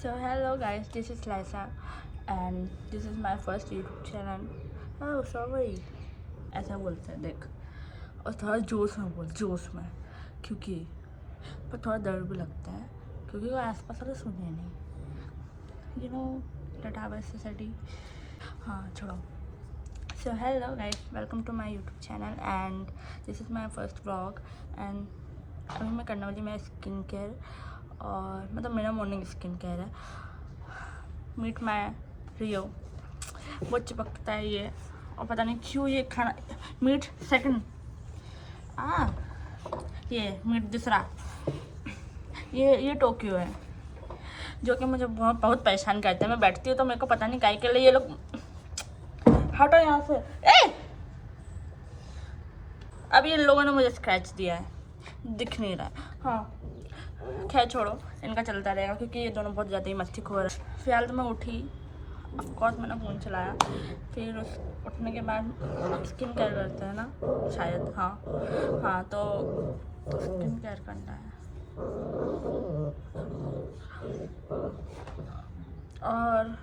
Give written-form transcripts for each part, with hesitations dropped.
So hello guys, this is Liza and this is my first YouTube channel. Oh sorry, ऐसा बोलते हैं देख, और थोड़ा जोश में बोल, जोश में, क्योंकि पर थोड़ा डर भी लगता है क्योंकि वो आसपास वाले सुने नहीं, you know that our society. हाँ छोड़ो. So hello guys, welcome to my YouTube channel and this is my first vlog and अभी मैं करने वाली मैं स्किन केयर और मतलब मेरा मॉर्निंग स्किन केयर है. मीट माय रियो. बहुत चिपकता है ये और पता नहीं क्यों ये खाना. मीट सेकंड, ये मीट दूसरा, ये टोक्यो है जो कि मुझे बहुत परेशान करता है. मैं बैठती हूँ तो मेरे को पता नहीं काहे के लिए ये लोग. हटो यहाँ से. अब ये लोगों ने मुझे स्क्रैच दिया है, दिख नहीं रहा है. हाँ खैर छोड़ो, इनका चलता रहेगा क्योंकि ये दोनों बहुत ज़्यादा ही मस्ती खो रहे हैं. फिलहाल तो मैं उठी, ऑफकोर्स मैंने फ़ोन चलाया, फिर उस उठने के बाद स्किन केयर करते हैं ना शायद. हाँ तो स्किन केयर करना है और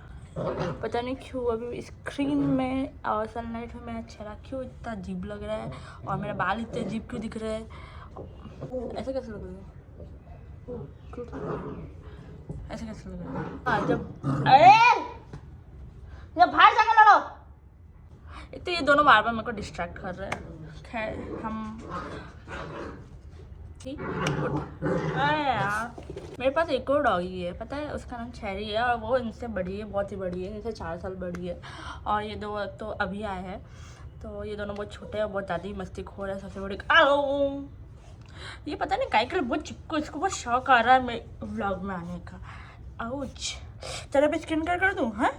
पता नहीं क्यों अभी स्क्रीन में और सनलाइट में मेरा चेहरा क्यों इतना अजीब लग रहा है और मेरे बाल इतने अजीब क्यों दिख रहे हैं. ऐसे कैसे लग रहा है, ऐसे कैसे लग रहा है. हाँ जब बाहर जाकर लड़ो. एक तो ये दोनों बार बार मेरे को डिस्ट्रैक्ट कर रहे हैं. खैर हम यार मेरे पास एक और डॉगी है, पता है, उसका नाम चेरी है और वो इनसे बड़ी है, बहुत ही बड़ी है, इनसे 4 साल बड़ी है. और ये दो तो अभी आए हैं तो ये दोनों बहुत छोटे हैं, बहुत ज़्यादा ही मस्ती खोर है. सबसे बड़ी ये पता नहीं काहे के लिए बहुत चिपको, इसको बहुत शौक आ रहा है मेरे व्लॉग में आने का. आउच. चलो अब स्किन केयर कर दूँ. हाँ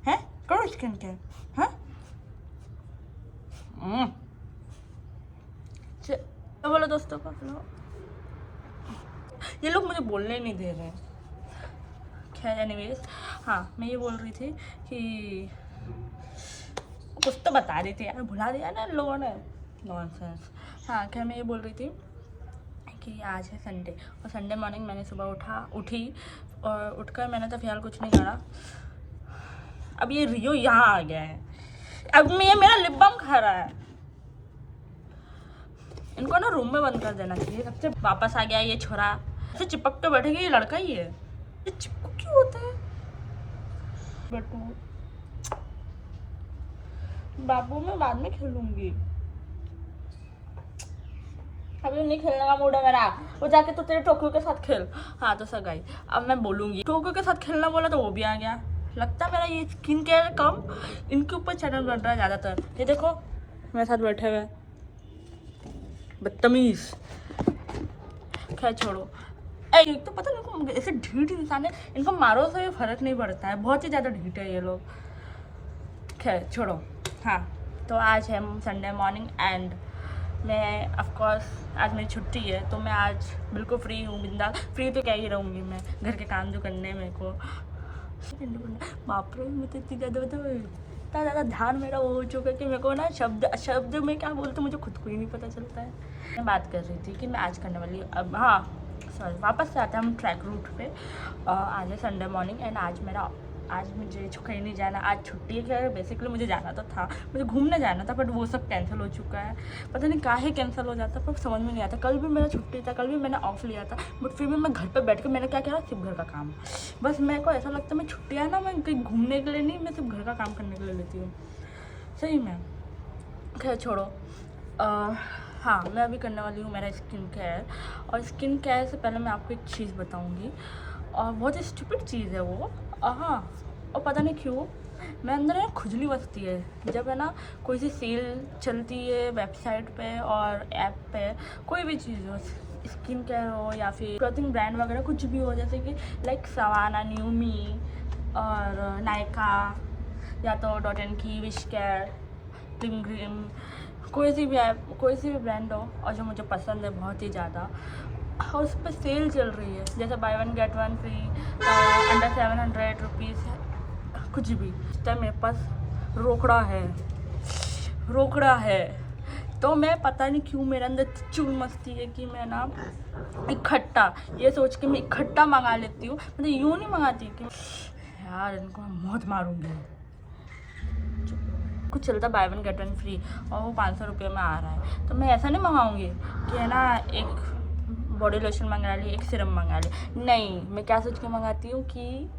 हैं करो स्किन केयर. हाँ तो बोलो दोस्तों को. ये लोग मुझे बोलने नहीं दे रहे हैं. खैर एनीवेज, हाँ मैं ये बोल रही थी कि कुछ तो बता रही थी यार, भुला दिया ना इन लोगों ने. नॉनसेंस. हाँ खैर मैं ये बोल रही थी कि आज है संडे और संडे मॉर्निंग मैंने सुबह उठी और उठकर मैंने तो फिलहाल कुछ नहीं करा. अब ये रियो यहाँ आ गया है, अब ये मेरा लिप बाम खा रहा है. इनको ना रूम में बंद कर देना चाहिए. सबसे वापस आ गया ये छोरा, ऐसे चिपक के बैठेगा. ये लड़का ही है, ये चिपक क्यों होता है. बाबू मैं बाद में खेलूंगी, अभी नहीं खेलने का मूड है मेरा. वो जाके तो तेरे टोक्यो के साथ खेल. हाँ तो सगाई अब मैं बोलूँगी. टोक्यो के साथ खेलना बोला तो वो भी आ गया. लगता है मेरा ये स्किन केयर कम इनके ऊपर चैनल बन रहा है ज़्यादातर. ये देखो मेरे साथ बैठे हुए बदतमीज. खैर छोड़ो. एक तो पता नहीं ऐसे ढीठ इंसान है, इनको मारो से भी फर्क नहीं पड़ता है, बहुत ही ज़्यादा ढीठ है ये लोग. खैर छोड़ो. हाँ तो आज है संडे मॉर्निंग एंड मैं ऑफकोर्स आज मेरी छुट्टी है तो मैं आज बिल्कुल फ्री हूँ, बिंदास. फ्री तो क्या ही रहूँगी मैं, घर के काम जो करने हैं मेरे को. बाप रे मैं तो इतनी ज़्यादा इतना ज़्यादा ध्यान मेरा वो हो चुका है कि मेरे को ना शब्द में क्या बोलते मुझे खुद को ही नहीं पता चलता है. मैं बात कर रही थी कि मैं आज करने वाली अब. हाँ सॉरी, वापस से आते हैं हम ट्रैक रूट पे. आज है संडे मॉर्निंग एंड आज मुझे कहीं नहीं जाना. आज छुट्टी है. खैर बेसिकली मुझे जाना तो था, मुझे घूमने जाना था, बट वो सब कैंसिल हो चुका है. पता नहीं काहे कैंसिल हो जाता पर समझ में नहीं आता. कल भी मेरा छुट्टी था, कल भी मैंने ऑफ लिया था, बट फिर भी मैं घर पे बैठ के मैंने क्या किया, सिर्फ घर का काम. बस मेरे को ऐसा लगता है मैं छुट्टियाँ ना मैं कहीं घूमने के लिए नहीं, मैं सिर्फ घर का काम करने के लिए लेती हूँ. सही में. खैर छोड़ो. हाँ मैं अभी करने वाली हूँ मेरा स्किन केयर. और स्किन केयर से पहले मैं आपको एक चीज़ बताऊँगी और बहुत ही स्टूपिड चीज़ है वो. हाँ और पता नहीं क्यों मेरे अंदर है खुजली बसती है जब है ना कोई सी सेल चलती है वेबसाइट पे और ऐप पे. कोई भी चीज़ हो, स्किन केयर हो या फिर क्लॉथिंग ब्रांड वगैरह कुछ भी हो, जैसे कि लाइक सवाना, न्यूमी और नायका या तो डॉट एंड की, विश केयर, ग्रीम, कोई सी भी ब्रांड हो और जो मुझे पसंद है बहुत ही ज़्यादा और उस पर सेल चल रही है, जैसे buy 1 get 1 free under 700 rupees है, कुछ भी. तो मेरे पास रोकड़ा है तो मैं पता नहीं क्यों मेरे अंदर चुल मस्ती है कि मैं ना इकट्ठा ये सोच के मैं इकट्ठा मंगा लेती हूँ, मतलब यूँ नहीं मंगाती कि यार इनको मैं मौत मारूंगी। कुछ चलता by one get one free और वो 500 रुपये में आ रहा है, तो मैं ऐसा नहीं मंगाऊंगी कि है ना एक बॉडी लोशन मंगा ली, एक सीरम मंगा ली। नहीं, मैं क्या सोच के मंगाती हूँ कि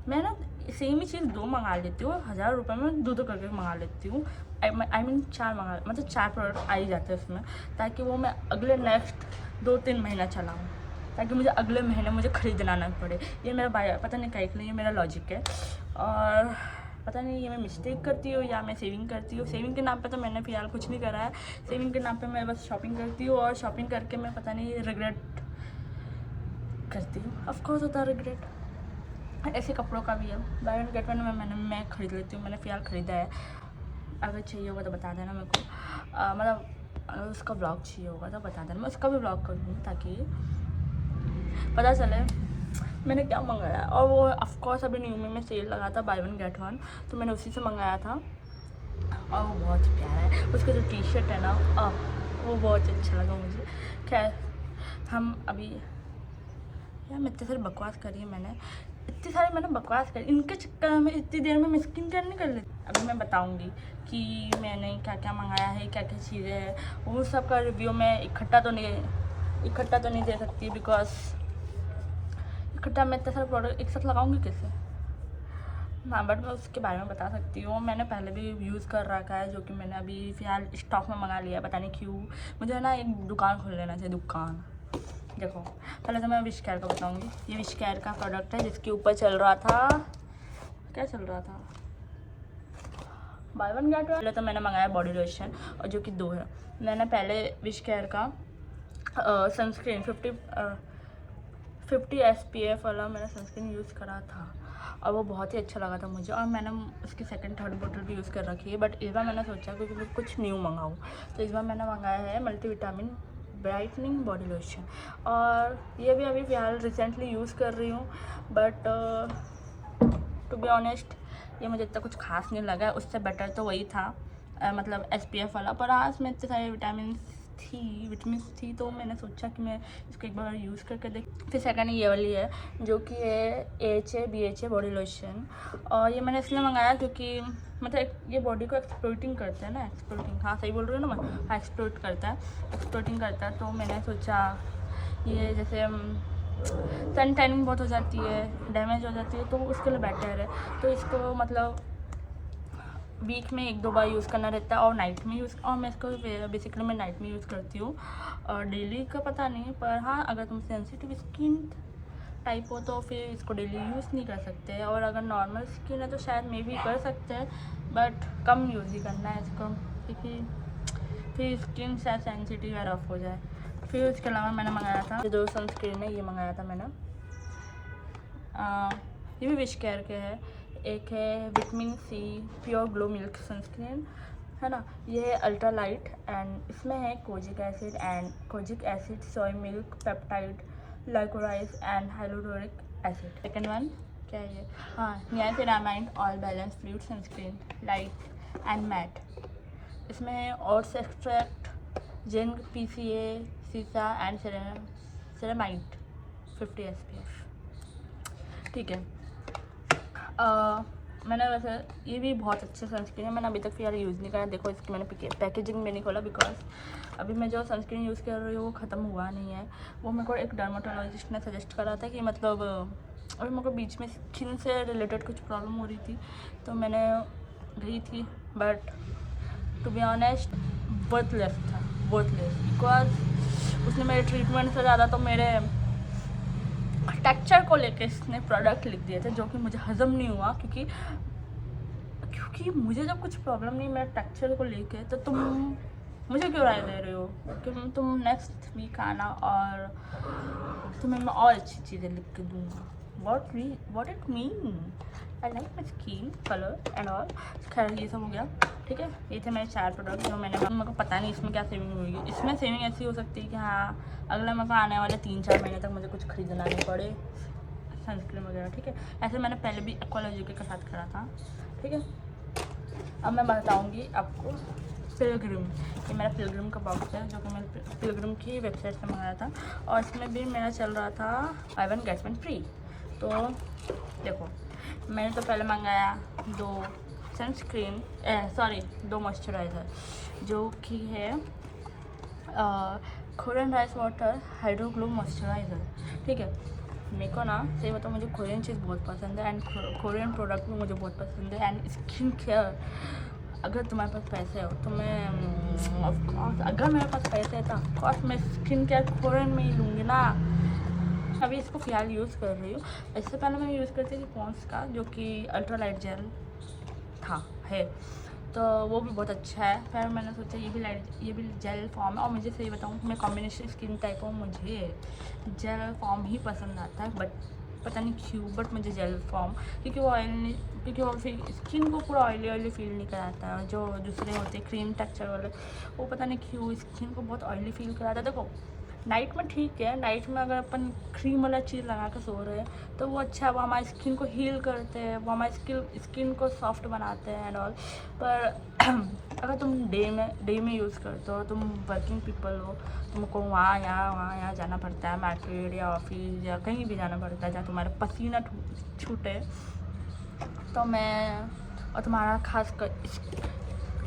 मैं ना सेम ही चीज़ 2 मंगा लेती हूँ, 1000 रुपये में 2 करके मंगा लेती हूँ। आई मीन 4 मंगा, मतलब 4 प्रोडक्ट आ ही जाते हैं उसमें, ताकि वो मैं अगले नेक्स्ट 2-3 महीना चलाऊँ, ताकि मुझे अगले महीने मुझे ख़रीदना ना पड़े। ये मेरा पता नहीं क्या नहीं, ये मेरा लॉजिक है। और पता नहीं ये मैं मिस्टेक करती हूँ या मैं सेविंग करती हूँ। सेविंग के नाम पे तो मैंने फ़िलहाल कुछ नहीं करा है। सेविंग के नाम पे मैं बस शॉपिंग करती हूँ, और शॉपिंग करके मैं पता नहीं रिग्रेट करती हूँ। ऑफकोर्स होता है रिग्रेट। ऐसे कपड़ों का भी है, बाय वन गेट वन में मैं खरीद लेती हूँ। मैंने फ़िलहाल ख़रीदा है, अगर चाहिए होगा तो बता देना मेरे को। मतलब अगर उसका ब्लॉग चाहिए होगा तो बता देना, मैं उसका भी ब्लॉग करूँगी ताकि पता चले मैंने क्या मंगाया। और वो ऑफकोर्स अभी न्यू में सेल लगा था बाय वन गेट वन, तो मैंने उसी से मंगाया था, और वो बहुत प्यारा है। उसका जो टी शर्ट है ना, वो बहुत अच्छा लगा मुझे। खैर हम अभी, यार मैं इतनी सारी बकवास करी है, मैंने बकवास करी, इनके चक्कर में इतनी देर में मैं स्किन केयर नहीं कर लेती। अभी मैं बताऊंगी कि मैंने क्या क्या मंगाया है, क्या क्या चीज़ें हैं, वो सब का रिव्यू मैं इकट्ठा तो नहीं दे सकती, बिकॉज इकट्ठा मैं इतने सारे प्रोडक्ट एक साथ लगाऊंगी कैसे। हाँ, बट मैं उसके बारे में बता सकती हूँ। मैंने पहले भी यूज़ कर रखा है, जो कि मैंने अभी फ़िलहाल स्टॉक में मंगा लिया है। पता नहीं क्यों, मुझे ना एक दुकान खोल लेना चाहिए, दुकान। देखो पहले तो मैं विश केयर का बताऊंगी। ये विश केयर का प्रोडक्ट है, जिसके ऊपर चल रहा था, क्या चल रहा था, बाय वन गेट वन। पहले तो मैंने मंगाया बॉडी लोशन, और जो कि 2 है। मैंने पहले विश केयर का सनस्क्रीन 50 SPF वाला मैंने सनस्क्रीन यूज़ करा था, और वो बहुत ही अच्छा लगा था मुझे। और मैंने उसकी 2nd-3rd बोतल भी यूज़ कर रखी है, बट इस बार मैंने सोचा क्योंकि मैं कुछ न्यू मंगाऊँ, तो इस बार मैंने मंगाया है मल्टीविटामिन ब्राइटनिंग बॉडी लोशन। और ये भी अभी फ़िलहाल रिसेंटली यूज़ कर रही हूँ, बट टू बी ऑनेस्ट ये मुझे इतना कुछ खास नहीं लगा। उससे बेटर तो वही था, मतलब SPF वाला, पर आज में इतने सारे विटामिन थी, तो मैंने सोचा कि मैं इसको एक बार यूज़ करके देख। फिर सेकंड ये वाली है, जो कि है AHA BHA बॉडी लोशन। और ये मैंने इसलिए मंगाया क्योंकि मतलब ये बॉडी को एक्सप्लोटिंग करता है ना, हाँ सही बोल रही हूँ ना मैं, हाँ एक्सप्लोटिंग करता है। तो मैंने सोचा ये जैसे सन टैनिंग बहुत हो जाती है, डैमेज हो जाती है, तो उसके लिए बेटर है। तो इसको मतलब वीक में 1-2 बार यूज़ करना रहता है, और नाइट में और मैं इसको बेसिकली मैं नाइट में यूज़ करती हूँ, और डेली का पता नहीं। पर हाँ, अगर तुम सेंसिटिव स्किन टाइप हो तो फिर इसको डेली यूज़ नहीं कर सकते, और अगर नॉर्मल स्किन है तो शायद मे भी कर सकते हैं, बट कम यूज़ ही करना है इसको, क्योंकि फिर स्किन शायद सेंसिटिव या रफ हो जाए। फिर उसके अलावा मैंने मंगाया था ये 2 सनस्क्रीन है, ये मंगाया था मैंने, ये भी विश केयर के है। एक है vitamin C pure glow milk sunscreen, है ना, ये है अल्ट्रा लाइट, एंड इसमें है kojic acid soya milk peptide liquorice and hyaluronic acid. Second one क्या है ये, हाँ, niacinamide oil balance fluid sunscreen light and matte. इसमें है oats extract, zinc, PCA, cica and ceramide 50 SPF। ठीक है, मैंने वैसे ये भी बहुत अच्छे सनस्क्रीन है, मैंने अभी तक फिर यूज़ नहीं करा। देखो इसकी मैंने पैकेजिंग में नहीं खोला, बिकॉज अभी मैं जो सनस्क्रीन यूज़ कर रही हूँ वो ख़त्म हुआ नहीं है। वो मेरे को एक डर्माटोलॉजिस्ट ने सजेस्ट करा था कि मतलब अभी मेरे को बीच में स्किन से रिलेटेड कुछ प्रॉब्लम हो रही थी, तो मैंने गई थी, but to be honest worthless because उसने मेरे ट्रीटमेंट से ज़्यादा तो मेरे टेक्सचर को लेके इसने प्रोडक्ट लिख दिए थे, जो कि मुझे हज़म नहीं हुआ, क्योंकि मुझे जब कुछ प्रॉब्लम नहीं मेरे टेक्सचर को लेके, तो तुम मुझे क्यों राय दे रहे हो कि तुम नेक्स्ट वीक आना और तुम्हें मैं और अच्छी चीज़ें लिख के दूँगा। What it mean, I like my skin colour and all. खैर ये सब हो गया, ठीक है। ये थे मेरे 4 प्रोडक्ट जो मेरे को पता नहीं इसमें क्या सेविंग होगी। इसमें सेविंग ऐसी हो सकती है कि हाँ अगला मेरे को आने वाले 3-4 महीने तक मुझे कुछ खरीदना नहीं पड़े, सनस्क्रीन वगैरह, ठीक है। ऐसे मैंने पहले भी एक्वालॉजी के साथ करा था, ठीक है। अब मैं बताऊँगी आपको पिलग्रिम, ये मेरा पिलग्रिम का बॉक्स है जो कि मैंने पिलग्रिम की वेबसाइट से मंगाया था और इसमें भी मेरा चल रहा था by one get one free. तो देखो मैंने तो पहले मंगाया 2 सनस्क्रीन, दो मॉइस्चराइज़र जो कि है Korean rice water hydro glow moisturiser. ठीक है, मेरे को ना सही बताओ मुझे कोरियन चीज़ बहुत पसंद है एंड कोरियन प्रोडक्ट भी मुझे बहुत पसंद है एंड स्किन केयर। अगर तुम्हारे पास पैसे हो तो मैं ऑफकोर्स, अगर मेरे पास पैसे है तो ऑफकोर्स मैं स्किन केयर कोरियन में ही लूँगी ना। अभी इसको फ़िलहाल यूज़ कर रही हूँ। इससे पहले मैं यूज़ करती थी पॉन्ड्स का जो कि अल्ट्रा लाइट जेल है, तो वो भी बहुत अच्छा है। फिर मैंने सोचा ये भी जेल फॉर्म है और मुझे सही बताऊँ मैं कॉम्बिनेशन स्किन टाइप हूँ, मुझे जेल फॉर्म ही पसंद आता है, बट पता नहीं क्यों, बट मुझे जेल फॉर्म क्योंकि वो फिर स्किन को पूरा ऑयली फील नहीं कराता है। जो दूसरे होते हैं क्रीम टेक्सचर वाले वो पता नहीं क्यों स्किन को बहुत ऑयली फील कराता है। देखो नाइट में ठीक है, नाइट में अगर अपन क्रीम वाला चीज़ लगा कर सो रहे हैं तो वो अच्छा है, वो हमारी स्किन को हील करते हैं, वो हमारी स्किन को सॉफ्ट बनाते हैं एंड ऑल। पर अगर तुम डे में यूज़ करते हो, तुम वर्किंग पीपल हो, तुमको वहाँ यहाँ जाना पड़ता है, मार्केट या ऑफिस या कहीं भी जाना पड़ता है जहाँ तुम्हारा पसीना छूटे, तो और तुम्हारा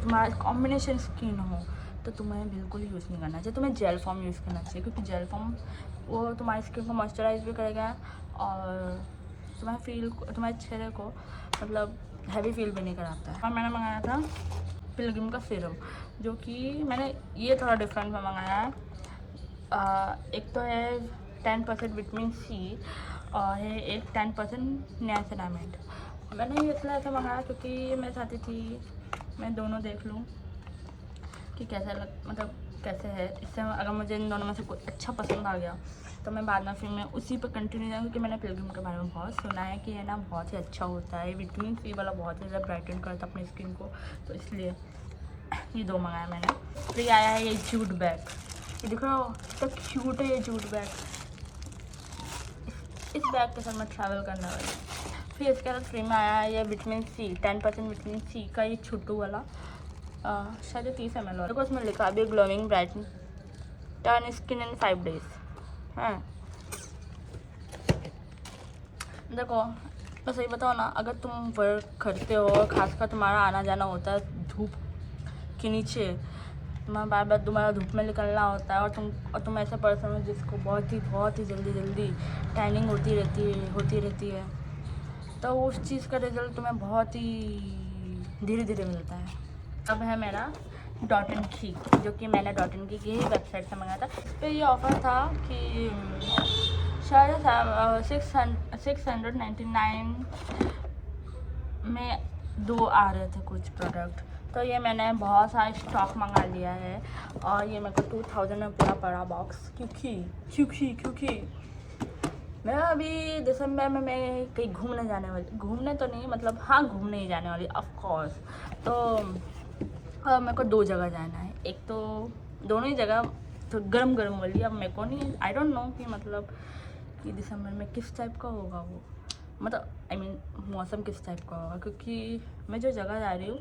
तुम्हारा कॉम्बिनेशन स्किन हो तो तुम्हें बिल्कुल यूज़ नहीं करना चाहिए, तुम्हें जेल फॉर्म यूज़ करना चाहिए क्योंकि जेल फॉर्म वो तुम्हारी स्किन को मॉइस्चराइज भी करेगा और तुम्हारे चेहरे को मतलब हैवी फील भी नहीं कराता है। और मैंने मंगाया था पिलग्रिम का सीरम जो कि मैंने ये थोड़ा डिफरेंट में मंगाया है। एक तो है 10% विटामिन सी और है एक 10% नियासिनामाइड। मैंने ये इसलिए ऐसा मंगाया क्योंकि मैं चाहती थी मैं दोनों देख लूँ कि मतलब कैसे है। इससे अगर मुझे इन दोनों में से कोई अच्छा पसंद आ गया तो मैं बाद में फिर मैं उसी पर कंटिन्यू जाऊँगी क्योंकि मैंने पिलग्रिम के बारे में बहुत सुना है कि ये ना बहुत ही अच्छा होता है, विटामिन सी वाला बहुत ही ज़्यादा ब्राइटन करता है अपनी स्किन को, तो इसलिए ये 2 मंगाया मैंने। फिर आया है ये जूट बैग, ये देखो तो क्यूट है ये जूट बैग, इस बैग के साथ मैं ट्रैवल करने वाली। फिर इसके बाद फ्री में आया है ये विटामिन सी 10% विटामिन सी का ये छोटू वाला, शायद 30 ml देखो उसमें लिखा अभी glowing brighten turn skin in 5 days। हाँ देखो तो सही बताओ ना, अगर तुम वर्क करते हो और खासकर तुम्हारा आना जाना होता है धूप के नीचे, तुम्हारा बार तुम्हारा धूप में निकलना होता है और तुम ऐसा पर्सन हो जिसको बहुत ही जल्दी टैनिंग होती रहती है, तो उस चीज़ का रिजल्ट तुम्हें बहुत ही धीरे मिलता है। अब है मेरा डॉट एंड की जो कि मैंने डॉट एंड की ही वेबसाइट से मंगाया था। तो ये ऑफ़र था कि शायद 699 में 2 आ रहे थे कुछ प्रोडक्ट, तो ये मैंने बहुत सारा स्टॉक मंगा लिया है और ये मेरे को 2000 में पूरा पड़ा बॉक्स क्योंकि मैं अभी दिसंबर में मैं कहीं घूमने तो नहीं मतलब हाँ घूमने ही जाने वाली ऑफकोर्स। तो मेरे को 2 जगह जाना है, एक तो दोनों ही जगह तो गर्म वाली। अब मेरे को नहीं आई डोंट नो कि मतलब कि दिसंबर में किस टाइप का होगा वो, मतलब मौसम किस टाइप का होगा, क्योंकि मैं जो जगह जा रही हूँ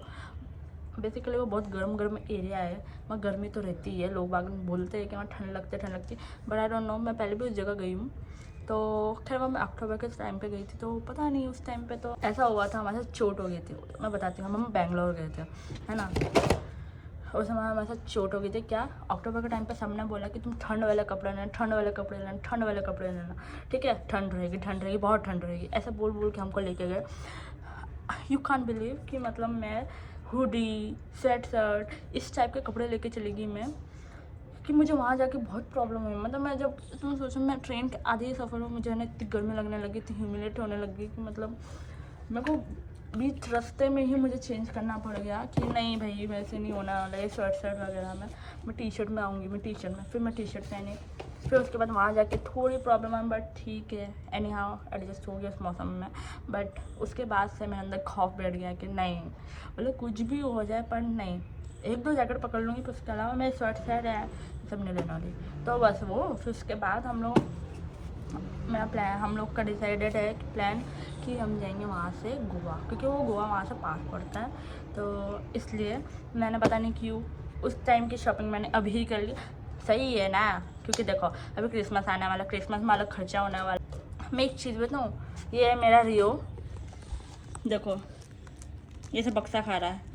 बेसिकली वो बहुत गर्म एरिया है, वहाँ गर्मी तो रहती है, लोग बाग बोलते हैं कि वहाँ ठंड लगती बट आई डोंट नो। मैं पहले भी उस जगह गई हूँ, तो खैर मैं अक्टूबर के टाइम पे गई थी, तो पता नहीं उस टाइम पे तो ऐसा हुआ था हमारे साथ चोट हो गई थी। मैं बताती हूँ, हम बैंगलोर गए थे है ना, उस समय हमारे साथ चोट हो गई थी। क्या अक्टूबर के टाइम पे सबने बोला कि तुम ठंड वाले कपड़े लेना, ठीक है, ठंड रहेगी बहुत ठंड रहेगी, ऐसा बोल के हमको लेके गए। यू कांट बिलीव कि मतलब मैं हुडी स्वेट शर्ट इस टाइप के कपड़े लेके चली गई मैं, कि मुझे वहाँ जाके बहुत प्रॉब्लम हुई। मतलब मैं जब तुम सोचो मैं ट्रेन के आधे सफ़र में मुझे है ना इतनी गर्मी लगने लगी, इतनी ह्यूमिलेट होने लगी कि मतलब मेरे को बीच रास्ते में ही मुझे चेंज करना पड़ गया कि नहीं भाई वैसे नहीं होना वाला है, शर्ट वगैरह में मैं टी शर्ट में आऊँगी, फिर मैं टी शर्ट पहनी। फिर उसके बाद वहाँ जाके थोड़ी प्रॉब्लम है बट ठीक है, एनी हाउ एडजस्ट हो गया उस मौसम में। बट उसके बाद से मेरे अंदर खौफ बैठ गया कि नहीं मतलब कुछ भी हो जाए पर नहीं, 1-2 जैकेट पकड़ लूँगी, फिर उसके अलावा मैं शर्ट है सब नहीं लेने वाली। तो बस वो फिर उसके बाद हम लोग मेरा प्लान, हम लोग का डिसाइडेड है कि प्लान कि हम जाएंगे वहाँ से गोवा, क्योंकि वो गोवा वहाँ से पास पड़ता है। तो इसलिए मैंने पता नहीं क्यों उस टाइम की शॉपिंग मैंने अभी ही कर ली। सही है ना, क्योंकि देखो अभी क्रिसमस आने वाला, क्रिसमस में अलग खर्चा होने वाला। मैं एक चीज़ बताऊँ, ये है मेरा रियो, देखो ये से बक्सा खा रहा है।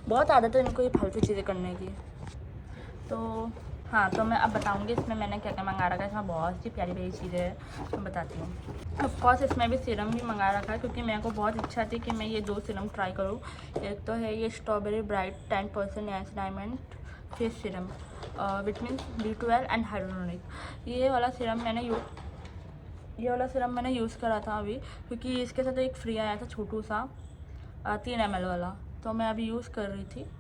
बहुत आदत है इनको ये फालतू चीज़ें करने की। तो हाँ, तो मैं अब बताऊंगी इसमें मैंने क्या क्या मंगा रखा है। इसमें बहुत सी प्यारी प्यारी चीज़ें हैं, मैं बताती हूँ। ऑफकोर्स इसमें भी सीरम भी मंगा रखा है, क्योंकि मेरे को बहुत इच्छा थी कि मैं ये 2 सीरम ट्राई करूँ। एक तो है ये strawberry bright 10% niacinamide face serum, vitamin B12 and hydronic. ये वाला सीरम मैंने यूज़ करा था अभी, क्योंकि इसके साथ एक फ्री आया था छोटू सा 3 ml वाला, तो मैं अभी यूज़ कर रही थी।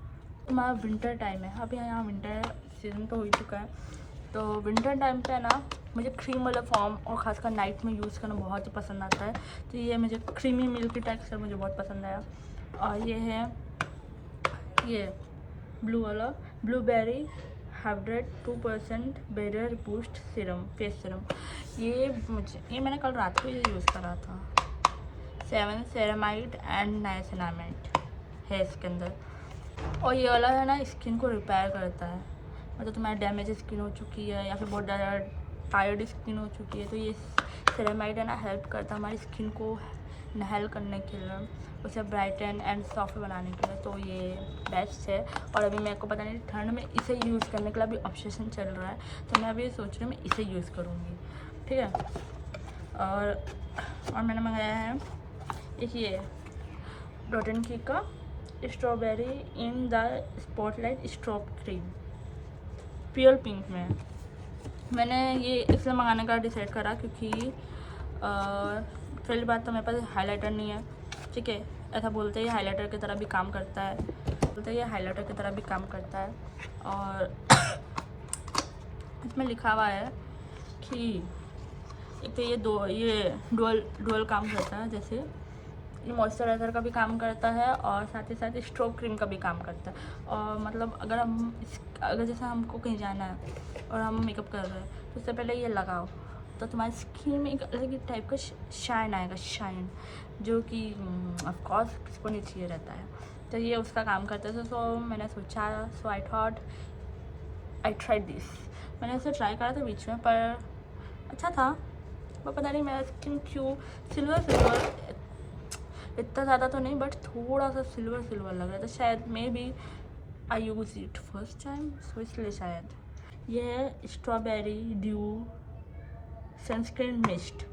हमारा विंटर टाइम है, अभी यहाँ विंटर सीज़न तो हो ही चुका है। तो विंटर टाइम पे ना मुझे क्रीम वाला फॉर्म और ख़ासकर नाइट में यूज़ करना बहुत ही पसंद आता है। तो ये मुझे क्रीमी मिल्की टेक्सचर मुझे बहुत पसंद आया। और ये है ये ब्लू वाला blueberry hydrate 2% barrier boost serum face serum. ये मैंने कल रात को ये यूज़ करा था। 7 सेरामाइड एंड नाइसिनामाइड है इसके अंदर। और ये वाला है ना स्किन को रिपेयर करता है, मतलब तुम्हारी डैमेज स्किन हो चुकी है या फिर बहुत ज़्यादा टायर्ड स्किन हो चुकी है, तो ये सेरामाइड है ना हेल्प करता है हमारी स्किन को नहल करने के लिए, उसे ब्राइटन एंड सॉफ्ट बनाने के लिए। तो ये बेस्ट है। और अभी मेरे को पता नहीं ठंड में इसे यूज़ करने के लिए अभी ऑब्सेशन चल रहा है, तो मैं अभी सोच रही हूँ मैं इसे यूज़ करूँगी, ठीक है। और मैंने मंगाया है एक ये डॉटन की का strawberry in the spotlight strobe cream pure pink में। मैंने ये इसलिए मंगाने का डिसाइड करा क्योंकि पहली बात तो मेरे पास हाइलाइटर नहीं है, ठीक है। ऐसा बोलते हैं हाइलाइटर की तरह भी काम करता है, और इसमें लिखा हुआ है कि एक तो ये डुअल काम करता है, जैसे ये मॉइस्चराइज़र का भी काम करता है और साथ ही साथ स्ट्रोक क्रीम का भी काम करता है। और मतलब अगर जैसे हमको कहीं जाना है और हम मेकअप कर रहे हैं तो उससे पहले ये लगाओ तो तुम्हारी स्किन में एक अलग ही टाइप का शाइन आएगा, जो कि ऑफकोर्स किसको नहीं चाहिए रहता है। तो ये उसका काम करता है। सो मैंने सोचा, I thought I try this. मैंने इसे ट्राई करा था बीच में, पर अच्छा था, पर पता नहीं मेरा स्किन क्यों सिल्वर इतना ज़्यादा तो नहीं, बट थोड़ा सा सिल्वर लग रहा था। शायद may be I use it first time, so इसलिए शायद। ये है स्ट्रॉबेरी ड्यू सनस्क्रीन मिस्ट।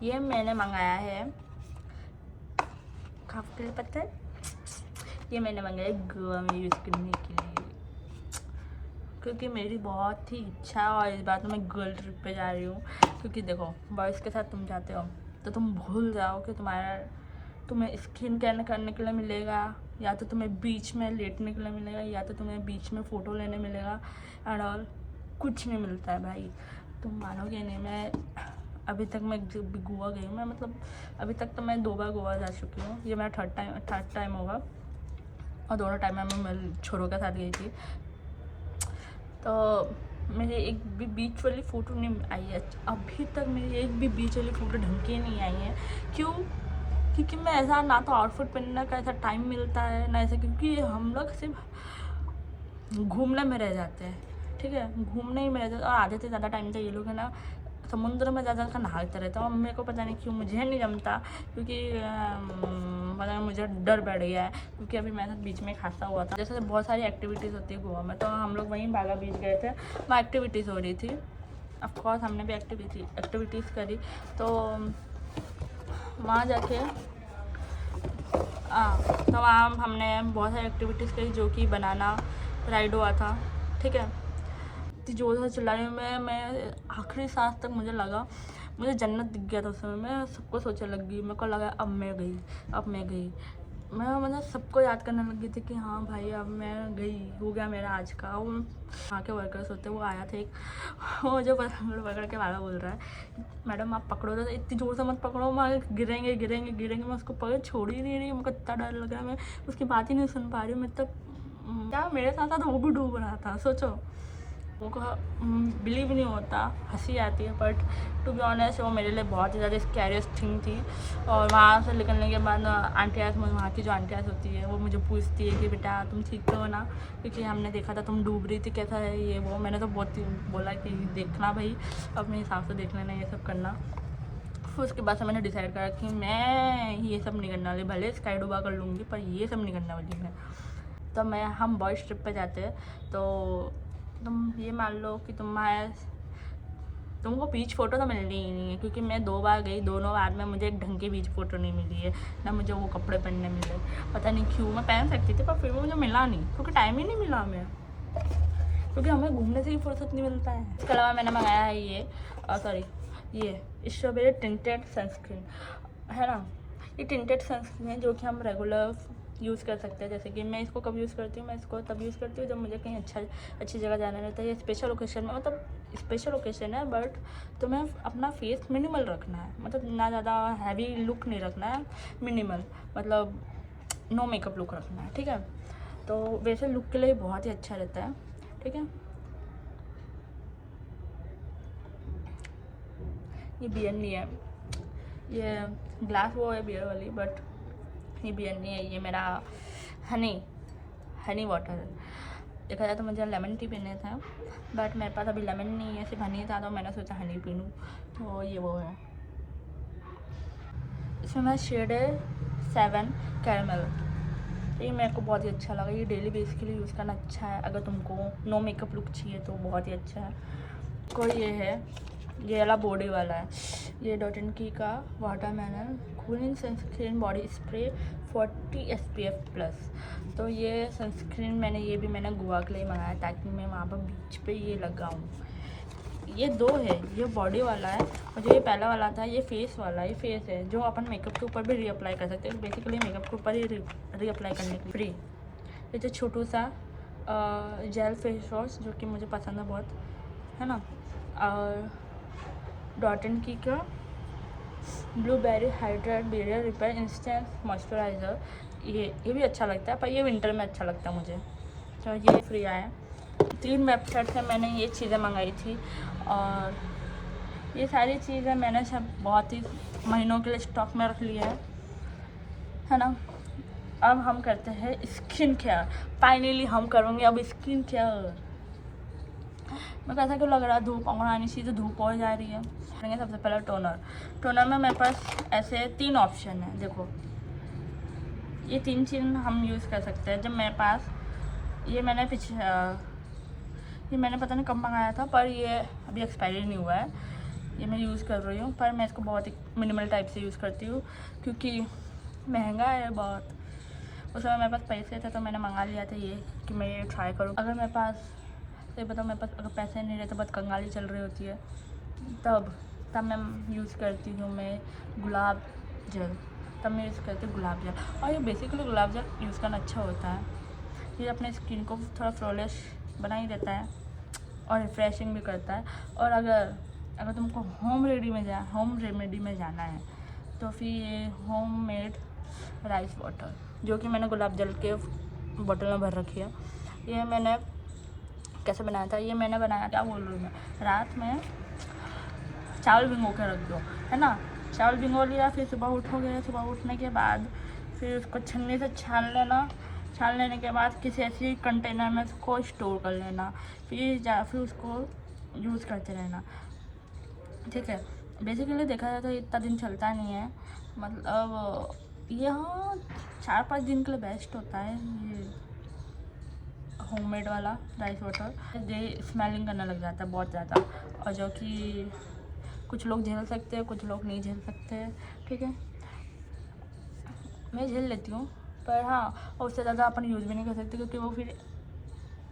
ये मैंने मंगाया है काफ़ी पता है, ये मैंने मंगाया गोवा में यूज़ करने के लिए, क्योंकि मेरी बहुत ही इच्छा है। और इस बार तो मैं गर्ल ट्रिप पे जा रही हूँ, क्योंकि देखो बॉयज़ के साथ तुम जाते हो तो तुम भूल जाओ कि तुम्हें स्किन केयर करने के लिए मिलेगा, या तो तुम्हें बीच में लेटने के लिए मिलेगा, या तो तुम्हें बीच में फ़ोटो लेने मिलेगा एंड ऑल। कुछ नहीं मिलता है भाई, तुम मानोगे नहीं। मैं अभी तक मैं जब भी गोवा गई हूँ, मैं मतलब अभी तक तो मैं 2 बार गोवा जा चुकी हूँ, ये मेरा थर्ड टाइम होगा। और दोनों टाइम में मैं छोरों के साथ गई थी, तो मेरी एक भी बीच वाली फ़ोटो नहीं आई है अभी तक। मेरी एक भी बीच वाली फ़ोटो ढंग की नहीं आई है। क्यों? क्योंकि मैं ऐसा ना तो आउटफिट पहनने का ऐसा टाइम मिलता है ना ऐसा, क्योंकि हम लोग सिर्फ घूमने में रह जाते हैं, ठीक है, घूमने ही में रह जाते हैं। और आधे से ज़्यादा टाइम तो ये लोग है ना समुद्र में ज़्यादा का नहाते रहता है। और मेरे को पता नहीं क्यों मुझे नहीं जमता, क्योंकि पता नहीं मुझे डर बैठ गया है, क्योंकि अभी मेरे साथ बीच में एक हादसा हुआ था। जैसे बहुत सारी एक्टिविटीज़ होती है गोवा में, तो हम लोग वहीं बागा बीच गए थे, वहाँ एक्टिविटीज़ हो रही थी। ऑफकोर्स हमने भी एक्टिविटीज़ करी। तो वहाँ जाके तो वहाँ हमने बहुत सारी एक्टिविटीज़ करी, जो कि बनाना राइड हुआ था, ठीक है। जोर से चिल्लाने में मैं आखिरी सांस तक मुझे लगा मुझे जन्नत दिख गया था उस समय। मैं सबको सोचने लग गई, मेरे को लगा अब मैं गई। मैं मतलब सबको याद करने लग गई थी कि हाँ भाई अब मैं गई, हो गया मेरा आज का। वो वहाँ के वर्कर्स होते वो आया था एक, वो जो पकड़ के वाला बोल रहा है मैडम आप पकड़ो तो इतनी ज़ोर से मत पकड़ो, मैं गिरेंगे। मैं उसको पकड़ छोड़ ही नहीं रही, मुझको इतना डर लग रहा है, मैं उसकी बात ही नहीं सुन पा रही हूँ। मैं तक क्या मेरे साथ वो भी डूब रहा था, सोचो। उनको बिलीव नहीं होता, हंसी आती है, बट टू बी ऑनेस्ट वो मेरे लिए बहुत ही ज़्यादा स्कैरियस्ट थिंग थी। और वहाँ से निकलने के बाद आंटियाँ, वहाँ की जो आंटियाँ होती है वो मुझे पूछती है कि बेटा तुम ठीक तो हो ना, क्योंकि हमने देखा था तुम डूब रही थी, कैसा है ये वो। मैंने तो बहुत ही बोला कि देखना भाई, अपने हिसाब से देख लेना, ये सब करना। फिर उसके बाद से मैंने डिसाइड करा कि मैं ये सब नहीं करने वाली, भले स्काई डूबा कर लूँगी पर ये सब नहीं करने वाली मैं। तो हम बॉयज़ ट्रिप पे जाते हैं, तो तुम ये मान लो कि तुमको बीच फ़ोटो तो मिलनी ही नहीं है, क्योंकि मैं 2 बार गई, दोनों बार में मुझे एक ढंग की बीच फ़ोटो नहीं मिली है, ना मुझे वो कपड़े पहनने मिले। पता नहीं क्यों, मैं पहन सकती थी पर फिर वो मुझे मिला नहीं, क्योंकि टाइम ही नहीं मिला हमें, क्योंकि हमें घूमने से ही फुर्सत नहीं मिलता है। इसके अलावा मैंने मंगाया है ये स्ट्रॉबेरी टिंटेड सनस्क्रीन है ना। ये टिंटेड सनस्क्रीन है जो कि हम रेगुलर यूज़ कर सकते हैं। जैसे कि मैं इसको कब यूज़ करती हूँ, मैं इसको तब यूज़ करती हूँ जब मुझे कहीं अच्छी जगह जाना रहता है, ये स्पेशल ओकेशन में, मतलब स्पेशल ओकेशन है बट तुम्हें अपना फेस मिनिमल रखना है, मतलब ना ज़्यादा हैवी लुक नहीं रखना है, मिनिमल मतलब नो मेकअप लुक रखना है, ठीक है। तो वैसे लुक के लिए बहुत ही अच्छा रहता है, ठीक है। ये बियर नहीं है, ये ग्लास वो है बियर वाली, बट ये बियर नहीं है, ये मेरा हनी वाटर है। देखा जाए तो मुझे लेमन टी पीने था, बट मेरे पास अभी लेमन नहीं है, सिर्फ हनी था, तो मैंने सोचा हनी पी लूँ, तो ये वो है। इसमें मेरा शेड है 7 कैरमल। ये मेरे को बहुत ही अच्छा लगा, ये डेली बेस के लिए यूज़ करना अच्छा है, अगर तुमको नो मेकअप लुक चाहिए तो बहुत ही अच्छा है। कोई ये वाला बॉडी वाला है, ये डॉट एंड की का watermelon cooling sunscreen body spray 40 SPF plus. तो ये सनस्क्रीन मैंने गोवा के लिए मंगाया, ताकि मैं वहाँ पर बीच पे ये लगाऊँ। ये 2 है, ये बॉडी वाला है और जो ये पहला वाला था ये फेस वाला, ये फेस है जो अपन मेकअप के ऊपर भी रीअप्लाई कर सकते हैं, बेसिकली मेकअप के ऊपर ही रीअप्लाई करने के लिए फ्री। ये जो छोटू सा जेल फेस वॉश जो कि मुझे पसंद है बहुत, है ना। और डॉट एंड की का blueberry hydrate barrier repair instant moisturiser, ये भी अच्छा लगता है, पर ये विंटर में अच्छा लगता है मुझे, तो ये फ्री आया। 3 वेबसाइट से मैंने ये चीज़ें मंगाई थी, और ये सारी चीज़ें मैंने सब बहुत ही महीनों के लिए स्टॉक में रख लिया है ना। अब हम करते हैं स्किन केयर, फाइनली हम करेंगे अब स्किन केयर। मैं कैसा क्यों लग रहा है, धूप आनी चाहिए तो धूप हो जा रही है। सबसे पहले टोनर में मेरे पास ऐसे 3 ऑप्शन है, देखो ये 3 चीज़ हम यूज़ कर सकते हैं। जब मेरे पास ये मैंने पता नहीं कब मंगाया था, पर ये अभी एक्सपायरी नहीं हुआ है, ये मैं यूज़ कर रही हूँ, पर मैं इसको बहुत ही मिनिमल टाइप से यूज़ करती हूँ, क्योंकि महंगा है बहुत। उस समय मेरे पास पैसे थे तो मैंने मंगा लिया था ये, कि मैं ये ट्राई करूँ। अगर मेरे पास अगर पैसे नहीं रहते, बहुत कंगाली चल रही होती है, तब मैं यूज़ करती हूँ मैं गुलाब जल, और ये बेसिकली गुलाब जल यूज़ करना अच्छा होता है। ये अपने स्किन को थोड़ा फ्लॉलेस बना ही देता है और रिफ्रेशिंग भी करता है। और अगर तुमको होम रेमेडी में जाना है तो फिर ये होममेड राइस वाटर, जो कि मैंने गुलाब जल के बोतल में भर रखी है, ये मैंने कैसे बनाया था, ये मैंने बनाया, क्या बोल रही हूँ मैं, रात में चावल भिगो के रख दो, है ना। चावल भिगो लिया, फिर सुबह उठने के बाद फिर उसको छन्नी से छान लेने के बाद किसी ऐसी कंटेनर में उसको स्टोर कर लेना, फिर उसको यूज़ करते रहना, ठीक है। बेसिकली देखा जाए तो इतना दिन चलता नहीं है, मतलब यहाँ 4-5 दिन के लिए बेस्ट होता है ये होममेड वाला राइस वाटर। ये स्मेलिंग करने लग जाता है बहुत ज़्यादा, और जो कि कुछ लोग झेल सकते हैं, कुछ लोग नहीं झेल सकते, ठीक है। मैं झेल लेती हूँ, पर हाँ उससे ज़्यादा अपन यूज़ भी नहीं कर सकते, क्योंकि वो फिर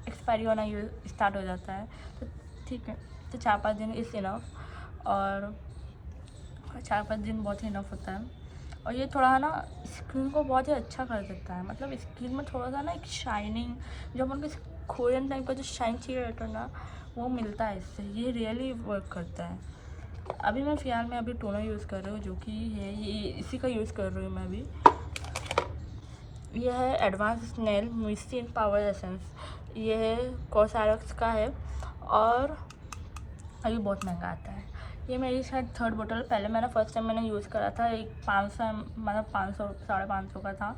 एक्सपायरी होना स्टार्ट हो जाता है, तो ठीक है। तो 4-5 दिन इज़ इनफ, और 4-5 दिन बहुत ही इनफ होता है। और ये थोड़ा है ना स्किन को बहुत ही अच्छा कर देता है, मतलब स्किन में थोड़ा सा ना एक शाइनिंग, जो अपन को कोरियन टाइप का जो शाइन चाहिए रहता है ना, वो मिलता है इससे, ये रियली वर्क करता है। अभी मैं फ़िलहाल में अभी टोनर यूज़ कर रही हूँ, जो कि है ये, इसी का यूज़ कर रही हूँ मैं अभी। ये है advance nail Mysten power essence, ये है कॉसरक्स का है, और अभी बहुत महंगा आता है। ये मेरी शायद थर्ड बोतल, पहले मैंने फर्स्ट टाइम मैंने यूज़ करा था एक 500 मतलब 500 550 का था।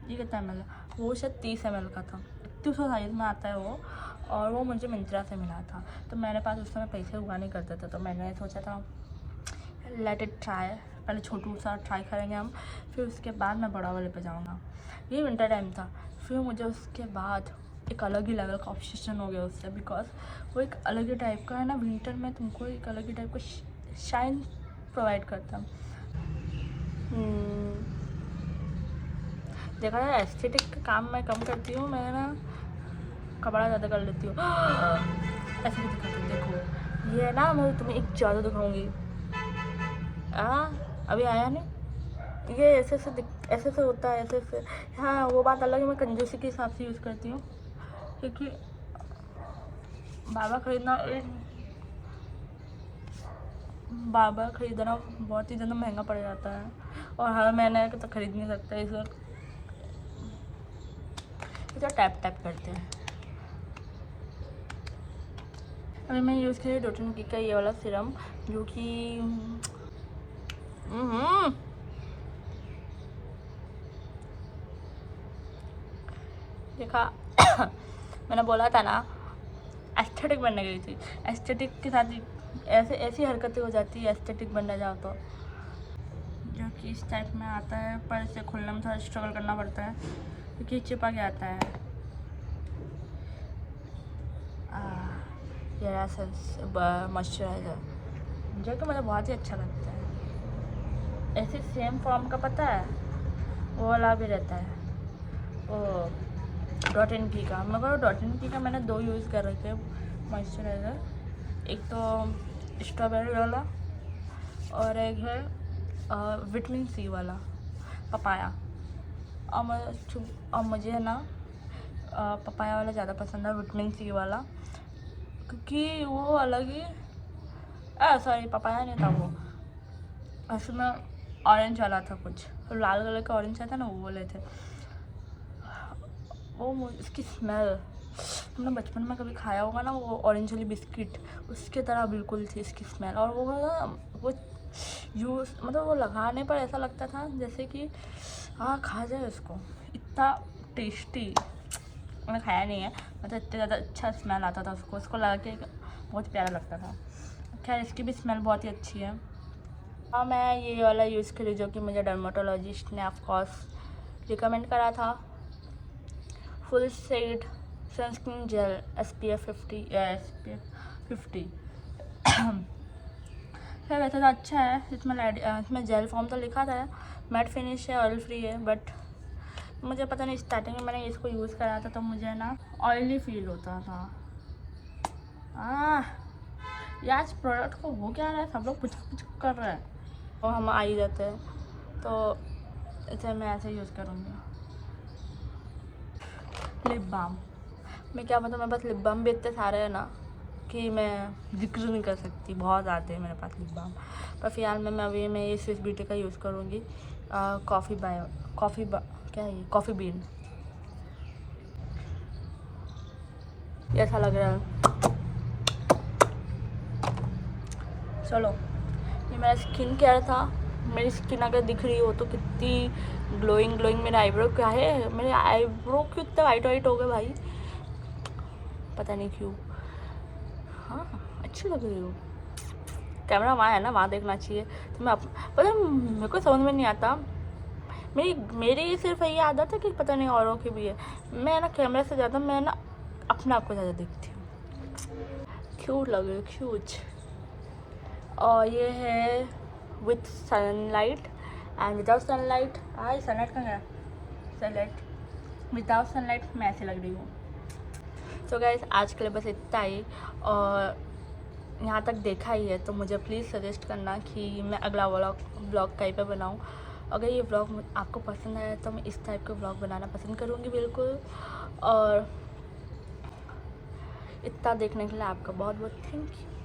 ये कितना ml है, वो शायद 30 ml का था, 3100 साइज़ में आता है वो। और वो मुझे मिंत्रा से मिला था, तो मेरे पास उस समय पैसे हुआ नहीं करते थे, तो मैंने सोचा था लेट इट ट्राई, पहले छोटू सा ट्राई करेंगे हम, फिर उसके बाद मैं बड़ा वाले पे जाऊँगा। ये विंटर टाइम था, फिर मुझे उसके बाद एक अलग ही लेवल का ऑब्सेशन हो गया उससे, बिकॉज वो एक अलग ही टाइप का है ना, विंटर में तुमको एक अलग ही टाइप का शाइन प्रोवाइड करता है। देखा जाए एस्थेटिक का काम मैं कम करती हूँ, मैं ना कपड़ा ज़्यादा कर लेती हूँ। ऐसे भी दिखाती हूँ, देखो ये ना मैं तुम्हें एक ज़्यादा दिखाऊंगी। अभी आया नहीं, ये ऐसे से होता है, ऐसे से। हाँ वो बात अलग है, मैं कंजूसी के हिसाब से यूज़ करती हूँ, क्योंकि बाबा खरीदना बहुत ही ज़्यादा महंगा पड़ जाता है, और हर महीने तो खरीद नहीं सकता, इसे टैप टैप करते हैं। अभी मैं यूज़ करी डॉटन की का ये वाला सीरम, जो कि देखा मैंने बोला था ना एस्थेटिक बनने गई थी, एस्थेटिक के साथ ऐसी हरकतें हो जाती है एस्थेटिक बनने जाओ तो, जो कि इस टाइप में आता है, पर इसे खुलने में थोड़ा स्ट्रगल करना पड़ता है क्योंकि चिपक के आता है। ये मॉइस्चराइज़र जो कि मुझे बहुत ही अच्छा लगता है। ऐसे सेम फॉर्म का पता है वो वाला भी रहता है, वो डॉट एंड की का। मगर डॉट एंड की का मैंने 2 यूज़ कर रखे मॉइस्चराइज़र, एक तो स्ट्रॉबेरी वाला और एक है विटामिन सी वाला पपाया। और मुझे है ना पपाया वाला ज़्यादा पसंद है, विटामिन सी वाला, क्योंकि वो अलग ही सॉरी पपाया नहीं था वो, उसमें ऑरेंज वाला था, कुछ लाल कलर का ऑरेंज आता ना, वो वाले थे। वो इसकी स्मेल तुमने बचपन में कभी खाया होगा ना, वो ऑरेंज वाली बिस्किट उसके तरह बिल्कुल थी इसकी स्मेल। और वो यूज़ मतलब वो लगाने पर ऐसा लगता था जैसे कि हाँ खा जाए उसको, इतना टेस्टी। मैंने खाया नहीं है, मतलब इतना ज़्यादा अच्छा स्मेल आता था उसको लगा के बहुत प्यारा लगता था। खैर इसकी भी स्मेल बहुत ही अच्छी है। हाँ मैं ये वाला यूज़ करी जो कि मुझे डर्माटोलॉजिस्ट ने ऑफकोर्स रिकमेंड करा था, full said sunscreen gel SPF 50। फिर वैसे तो अच्छा है, इसमें जेल फॉर्म तो लिखा था, मैट फिनिश है, ऑयल फ्री है, बट मुझे पता नहीं, स्टार्टिंग में मैंने इसको यूज़ करा था तो मुझे ना ऑयली फील होता था। यार इस प्रोडक्ट को हो क्या रहा है, सब लोग पुचक कर रहे हैं, तो हम आ ही जाते हैं, तो इसे मैं ऐसे यूज़ करूँगी। लिप बाम, मैं क्या बताऊँ, मेरे पास लिप बाम भी इतने सारे हैं ना कि मैं जिक्र नहीं कर सकती, बहुत आते हैं मेरे पास लिप बाम। पर फिलहाल अभी मैं ये स्विस ब्यूटी का यूज़ करूँगी, कॉफ़ी बीन। ये ऐसा लग रहा है। चलो ये मेरा स्किन केयर था। मेरी स्किन अगर दिख रही हो तो कितनी ग्लोइंग मेरा आईब्रो क्या है, मेरे आईब्रो क्यों इतना वाइट हो गए भाई, पता नहीं क्यों। हाँ अच्छी लग रही हो, कैमरा वहाँ है ना, वहाँ देखना चाहिए। तो मैं पता मेरे को समझ में नहीं आता, मेरी सिर्फ ये आदत है कि पता नहीं औरों की भी है, मैं ना कैमरा से ज़्यादा मैं ना अपने आप को ज़्यादा देखती हूँ। क्यूट लग रही है, क्यूट। और ये है with sunlight and without sunlight. Sunlight कहाँ गया, सनलाइट विदाउट सनलाइट मैं ऐसे लग रही हूँ। तो गाइस आज के लिए बस इतना ही, और यहाँ तक देखा ही है तो मुझे प्लीज़ सजेस्ट करना कि मैं अगला ब्लॉग कहीं पे बनाऊँ। अगर ये ब्लॉग आपको पसंद आया तो मैं इस टाइप के ब्लॉग बनाना पसंद करूँगी बिल्कुल। और इतना देखने के लिए आपका बहुत बहुत थैंक यू।